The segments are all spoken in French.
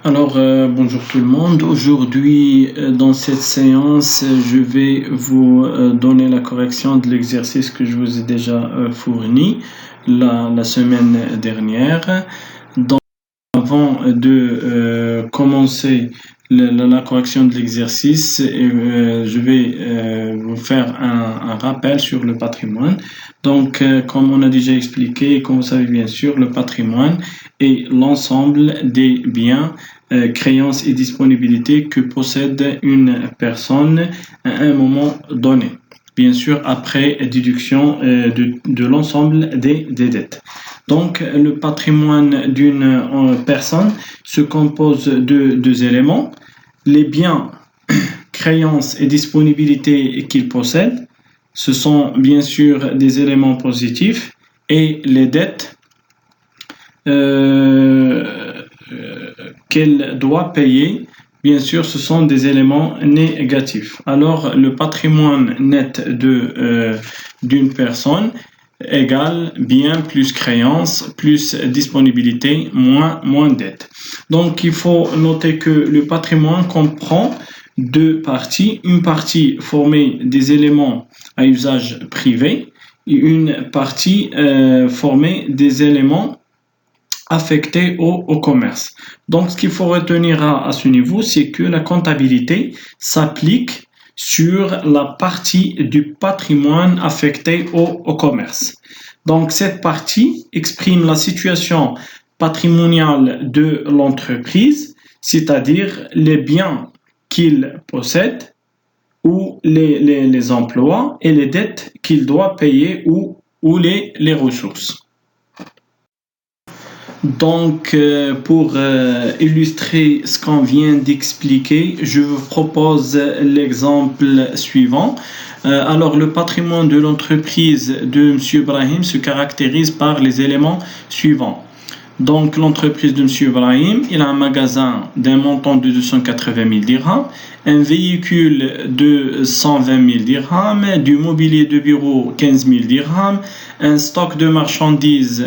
Bonjour tout le monde. Aujourd'hui, dans cette séance, je vais vous donner la correction de l'exercice que je vous ai déjà fourni la semaine dernière. Donc, avant de commencer la correction de l'exercice, je vais vous faire un rappel sur le patrimoine. Donc, comme on a déjà expliqué, et comme vous savez bien sûr, le patrimoine est l'ensemble des biens, créances et disponibilités que possède une personne à un moment donné. Bien sûr, après déduction de l'ensemble des dettes. Donc, le patrimoine d'une personne se compose de deux éléments. Les biens, créances et disponibilités qu'il possède, ce sont bien sûr des éléments positifs, et les dettes qu'elle doit payer, bien sûr, ce sont des éléments négatifs. Alors, le patrimoine net d'une personne égale bien plus créance, plus disponibilité, moins dette. Donc, il faut noter que le patrimoine comprend deux parties. Une partie formée des éléments à usage privé et une partie formée des éléments affectés au commerce. Donc, ce qu'il faut retenir à ce niveau, c'est que la comptabilité s'applique sur la partie du patrimoine affecté au commerce. Donc, cette partie exprime la situation patrimoniale de l'entreprise, c'est-à-dire les biens qu'il possède ou les emplois et les dettes qu'il doit payer ou les ressources. Donc, pour illustrer ce qu'on vient d'expliquer, je vous propose l'exemple suivant. Alors, le patrimoine de l'entreprise de M. Ibrahim se caractérise par les éléments suivants. Donc, l'entreprise de M. Ibrahim, il a un magasin d'un montant de 280 000 dirhams, un véhicule de 120 000 dirhams, du mobilier de bureau 15 000 dirhams, un stock de marchandises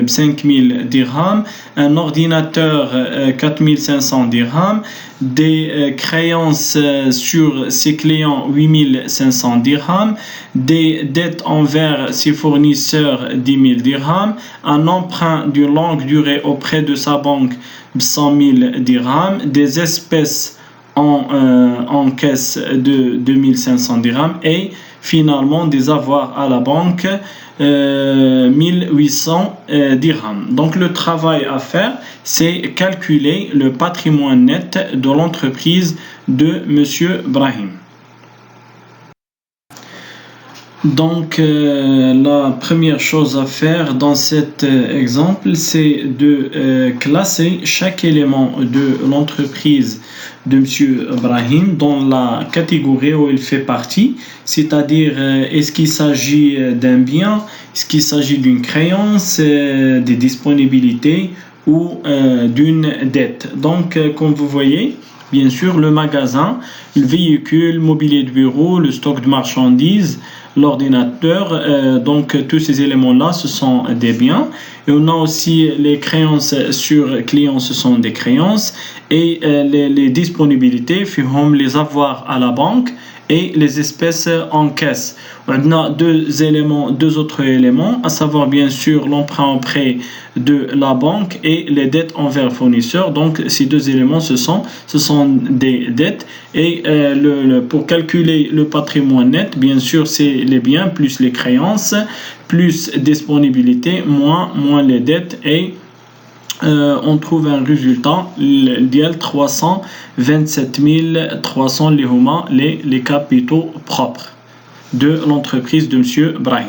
5 000 dirhams, un ordinateur 4 500 dirhams, des créances sur ses clients 8 500 dirhams, des dettes envers ses fournisseurs 10 000 dirhams, un emprunt d'une longue durée auprès de sa banque 100 000 dirhams, des espèces en caisse de 2500 dirhams et finalement des avoirs à la banque 1800 dirhams. Donc le travail à faire, c'est calculer le patrimoine net de l'entreprise de M. Ibrahim. Donc, la première chose à faire dans cet exemple, c'est de classer chaque élément de l'entreprise de M. Ibrahim dans la catégorie où il fait partie, c'est-à-dire est-ce qu'il s'agit d'un bien, est-ce qu'il s'agit d'une créance, des disponibilités ou d'une dette. Donc, comme vous voyez, bien sûr, le magasin, le véhicule, le mobilier de bureau, le stock de marchandises, l'ordinateur, donc tous ces éléments-là, ce sont des biens. Et on a aussi les créances sur clients, ce sont des créances. Et les disponibilités, les avoirs à la banque et les espèces en caisse. On a deux autres éléments, à savoir bien sûr l'emprunt auprès de la banque et les dettes envers fournisseurs. Donc ces deux éléments, ce sont des dettes. Et pour calculer le patrimoine net, bien sûr, c'est les biens plus les créances, plus disponibilité, moins les dettes et on trouve un résultat d'IL 327 300 les capitaux propres de l'entreprise de M. Ibrahim.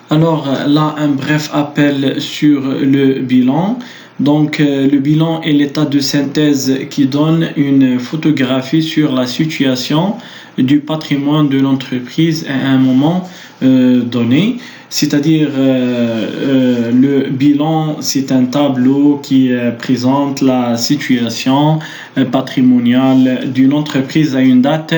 Alors là, un bref appel sur le bilan. Donc le bilan est l'état de synthèse qui donne une photographie sur la situation du patrimoine de l'entreprise à un moment donné. C'est-à-dire le bilan, c'est un tableau qui présente la situation patrimoniale d'une entreprise à une date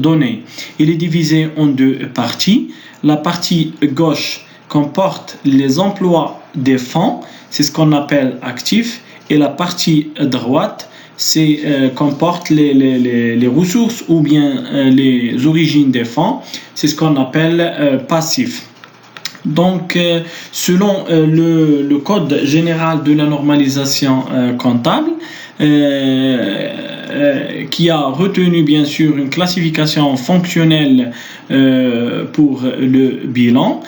donnée. Il est divisé en deux parties. La partie gauche comporte les emplois des fonds, c'est ce qu'on appelle actifs, et la partie droite comporte les ressources ou bien les origines des fonds. C'est ce qu'on appelle passif. Donc, selon le code général de la normalisation comptable, qui a retenu bien sûr une classification fonctionnelle pour le bilan,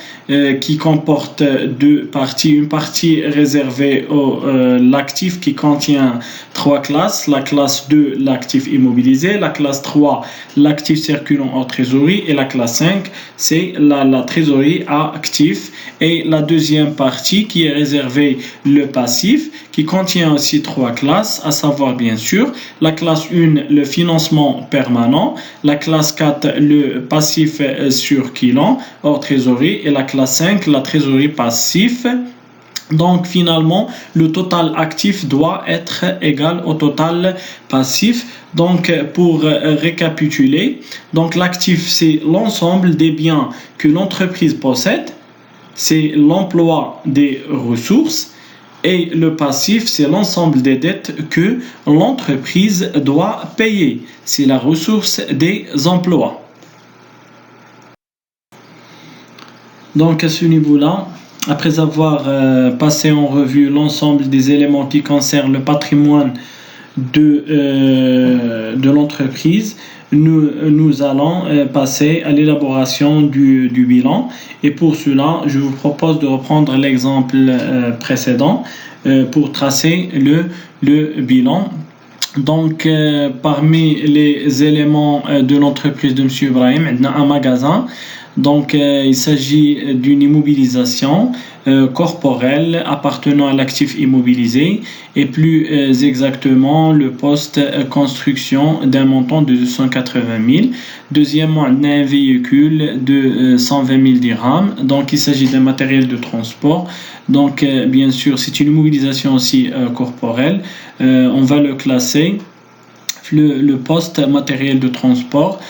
qui comporte deux parties. Une partie réservée à l'actif qui contient trois classes. La classe 2, l'actif immobilisé. La classe 3, l'actif circulant hors trésorerie. Et la classe 5, c'est la trésorerie à actif. Et la deuxième partie qui est réservée le passif, qui contient aussi trois classes, à savoir bien sûr la classe 1, le financement permanent, la classe 4, le passif circulant hors trésorerie, et la classe 5, la trésorerie passive. Donc finalement, le total actif doit être égal au total passif. Donc pour récapituler, donc l'actif c'est l'ensemble des biens que l'entreprise possède, c'est l'emploi des ressources, et le passif c'est l'ensemble des dettes que l'entreprise doit payer, c'est la ressource des emplois. Donc à ce niveau-là, après avoir passé en revue l'ensemble des éléments qui concernent le patrimoine de l'entreprise, nous allons passer à l'élaboration du bilan. Et pour cela, je vous propose de reprendre l'exemple précédent pour tracer le bilan. Donc, parmi les éléments de l'entreprise de M. Ibrahim, on a un magasin. Donc, il s'agit d'une immobilisation corporelle appartenant à l'actif immobilisé, et plus exactement le poste construction d'un montant de 280 000. Deuxièmement, on a un véhicule de 120 000 dirhams. Donc, il s'agit d'un matériel de transport. Donc, bien sûr, c'est une immobilisation aussi corporelle. On va le classer. Le poste matériel de transport,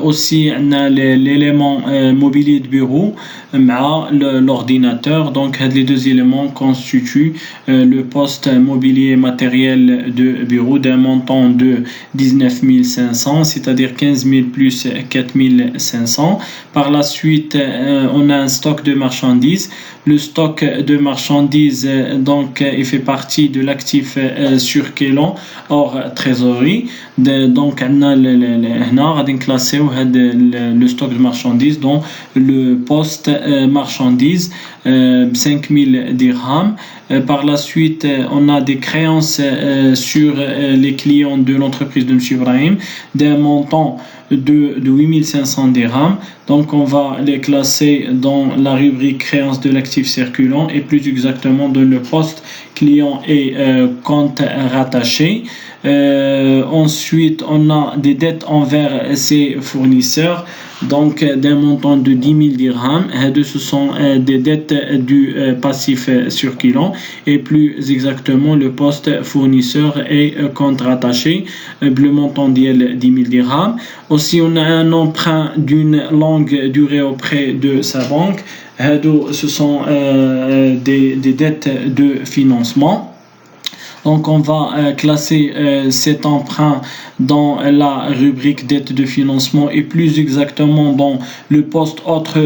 aussi on a l'élément mobilier de bureau, l'ordinateur. Donc les deux éléments constituent le poste mobilier matériel de bureau d'un montant de 19 500, c'est-à-dire 15 000 plus 4 500. Par la suite, on a un stock de marchandises. Le stock de marchandises, donc, il fait partie de l'actif circulant hors trésorerie. Donc, on a classé le stock de marchandises dans le poste marchandises, 5 000 dirhams. Par la suite, on a des créances sur les clients de l'entreprise de M. Ibrahim d'un montant de 8 500 dirhams. Donc on va les classer dans la rubrique créances de l'actif circulant, et plus exactement dans le poste client et compte rattaché. Ensuite, on a des dettes envers ses fournisseurs, donc d'un montant de 10 000 dirhams. Ce sont des dettes du passif circulant, et plus exactement le poste fournisseur et compte rattaché, le montant de 10 000 dirhams. Aussi, on a un emprunt d'une longue durée auprès de sa banque. Ce sont des dettes de financement. Donc on va classer cet emprunt dans la rubrique dette de financement, et plus exactement dans le poste autre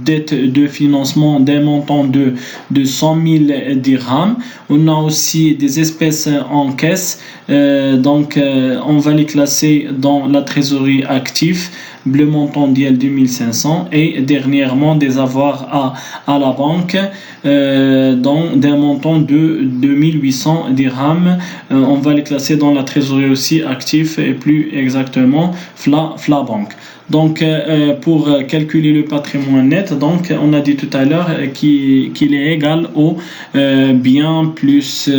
dette de financement d'un montant de 100 000 dirhams. On a aussi des espèces en caisse, donc on va les classer dans la trésorerie active, le montant d'IL 2500, et dernièrement des avoirs à la banque d'un montant de 2800 dirhams. On va les classer dans la trésorerie aussi active, et plus exactement FLA Bank. Donc pour calculer le patrimoine net, donc on a dit tout à l'heure qu'il est égal au bien plus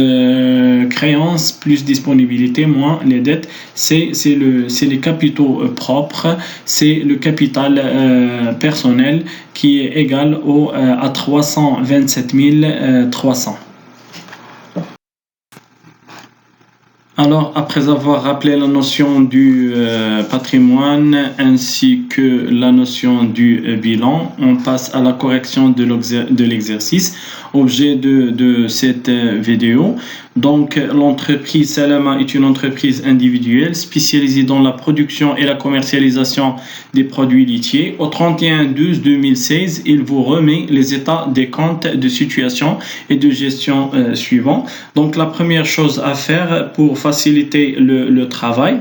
créances plus disponibilité moins les dettes. C'est les capitaux propres, c'est le capital personnel qui est égal à 327 300. Alors, après avoir rappelé la notion du patrimoine ainsi que la notion du bilan, on passe à la correction de l'exercice, objet de cette vidéo. Donc, l'entreprise Salama est une entreprise individuelle spécialisée dans la production et la commercialisation des produits laitiers. Au 31/12/2016, il vous remet les états des comptes de situation et de gestion suivants. Donc, la première chose à faire pour faciliter le travail,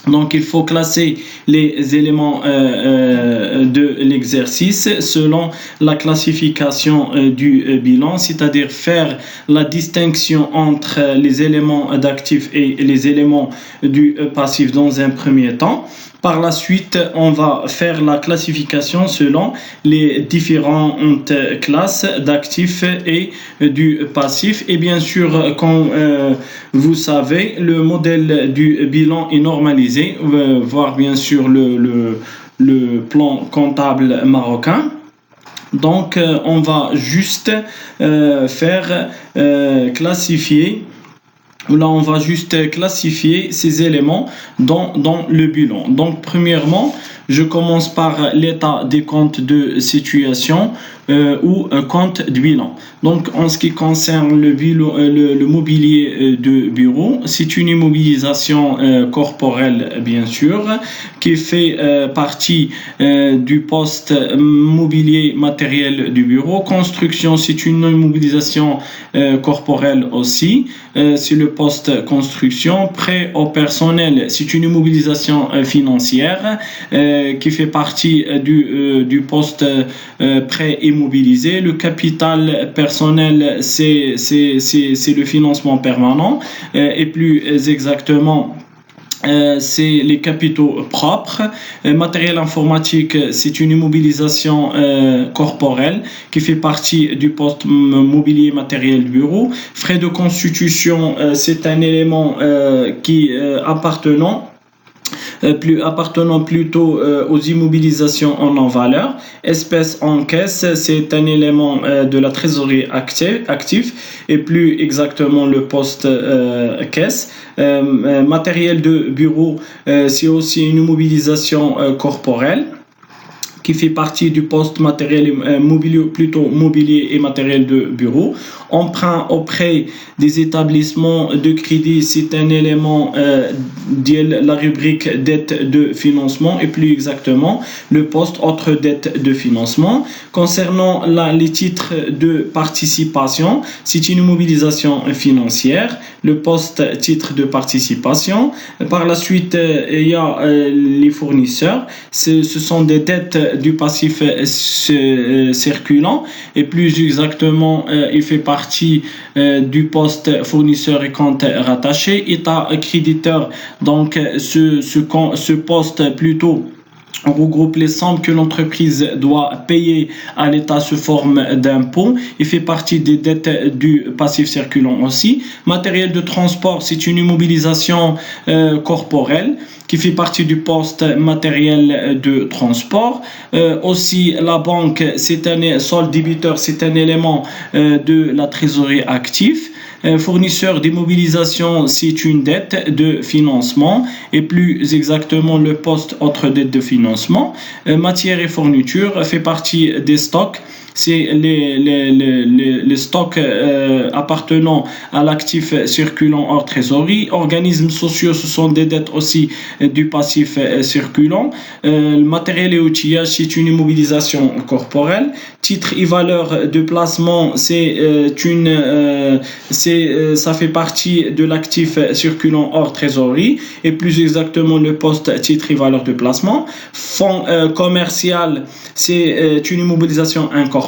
donc, il faut classer les éléments de l'exercice selon la classification du bilan, c'est-à-dire faire la distinction entre les éléments d'actifs et les éléments du passif dans un premier temps. Par la suite, on va faire la classification selon les différentes classes d'actifs et du passif. Et bien sûr, comme vous savez, le modèle du bilan est normalisé, voire bien sûr le plan comptable marocain. Donc, on va juste faire classifier. Là, on va juste classifier ces éléments dans le bilan. Donc, premièrement, je commence par l'état des comptes de situation ou un compte de bilan. Donc, en ce qui concerne le mobilier de bureau, c'est une immobilisation corporelle, bien sûr, qui fait partie du poste mobilier matériel du bureau. Construction, c'est une immobilisation corporelle aussi. C'est le poste construction. Prêt au personnel, c'est une immobilisation financière qui fait partie du poste prêt immobilisé. Le capital personnel, c'est le financement permanent et plus exactement c'est les capitaux propres. Matériel informatique, c'est une immobilisation corporelle qui fait partie du poste mobilier matériel du bureau. Frais de constitution, c'est un élément qui appartenant plutôt aux immobilisations en valeur. Espèces en caisse, c'est un élément de la trésorerie actif et plus exactement le poste caisse. Matériel de bureau, c'est aussi une immobilisation corporelle qui fait partie du poste matériel mobilier et matériel de bureau. Emprunt auprès des établissements de crédit, c'est un élément de la rubrique dette de financement et plus exactement le poste autre dette de financement. Concernant les titres de participation, c'est une immobilisation financière, le poste titre de participation. Par la suite, il y a les fournisseurs, ce sont des dettes du passif circulant et plus exactement il fait partie du poste fournisseur et compte rattaché. État créditeur, donc ce poste plutôt regroupe les sommes que l'entreprise doit payer à l'État sous forme d'impôts et fait partie des dettes du passif circulant aussi. Matériel de transport, c'est une immobilisation corporelle qui fait partie du poste matériel de transport. Aussi, la banque, c'est un solde débiteur, c'est un élément de la trésorerie active. Fournisseur d'immobilisation, c'est une dette de financement et plus exactement le poste autre dette de financement. Matières et fournitures fait partie des stocks. C'est les stocks appartenant à l'actif circulant hors trésorerie. Organismes sociaux, ce sont des dettes aussi du passif circulant. Le matériel et outillage, c'est une immobilisation corporelle. Titres et valeurs de placement, ça fait partie de l'actif circulant hors trésorerie et plus exactement le poste titre et valeurs de placement. Fonds commercial, c'est une immobilisation incorporelle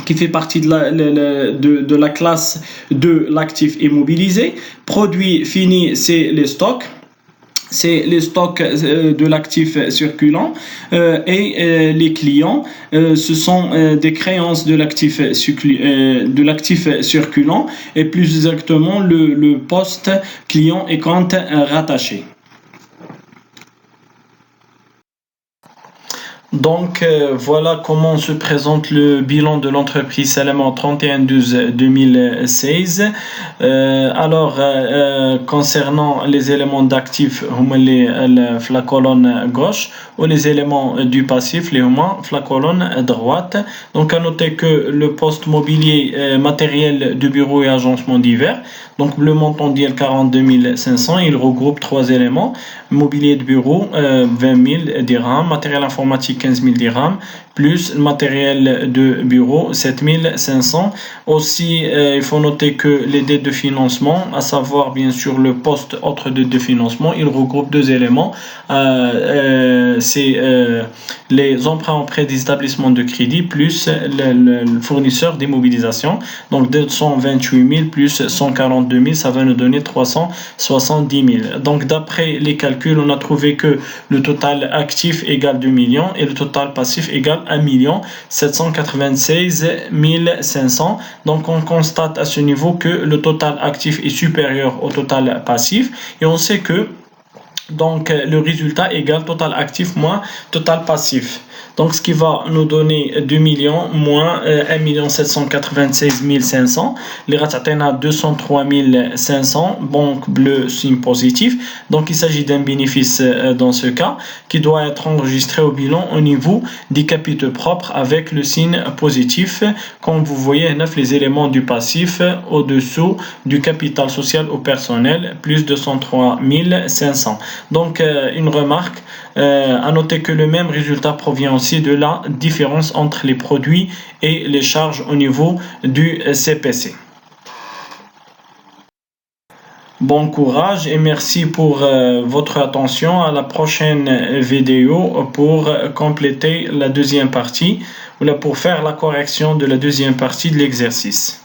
qui fait partie de la classe de l'actif immobilisé. Produit fini, c'est les stocks. C'est les stocks de l'actif circulant et les clients, ce sont des créances de l'actif circulant et plus exactement le poste client et compte rattaché. Donc voilà comment se présente le bilan de l'entreprise Salama 31/12/2016. Concernant les éléments d'actifs, la colonne gauche, ou les éléments du passif, la colonne droite. Donc à noter que le poste mobilier, matériel de bureau et agencement divers, donc le montant dit 42 500, il regroupe trois éléments: mobilier de bureau 20 000 dirhams, matériel informatique 15 000 dirhams, plus matériel de bureau 7 500. Aussi, il faut noter que les dettes de financement, à savoir bien sûr le poste autre dette de financement, il regroupe deux éléments. C'est les emprunts auprès des établissements de crédit plus le fournisseur d'immobilisation. Donc 228 000 plus 142 000, ça va nous donner 370 000. Donc d'après les calculs, on a trouvé que le total actif égale 2 millions et le total passif égale 1 796 500. Donc on constate à ce niveau que le total actif est supérieur au total passif, et on sait que donc le résultat égale total actif moins total passif. Donc ce qui va nous donner 2 millions moins 1 796 500. Les ratatena à 203 500. Banque bleue, signe positif. Donc il s'agit d'un bénéfice dans ce cas qui doit être enregistré au bilan au niveau des capitaux propres avec le signe positif. Comme vous voyez, les éléments du passif au-dessous du capital social au personnel plus 203 500. Donc une remarque, à noter que le même résultat provient aussi de la différence entre les produits et les charges au niveau du CPC. Bon courage et merci pour votre attention. À la prochaine vidéo pour compléter la deuxième partie, ou là pour faire la correction de la deuxième partie de l'exercice.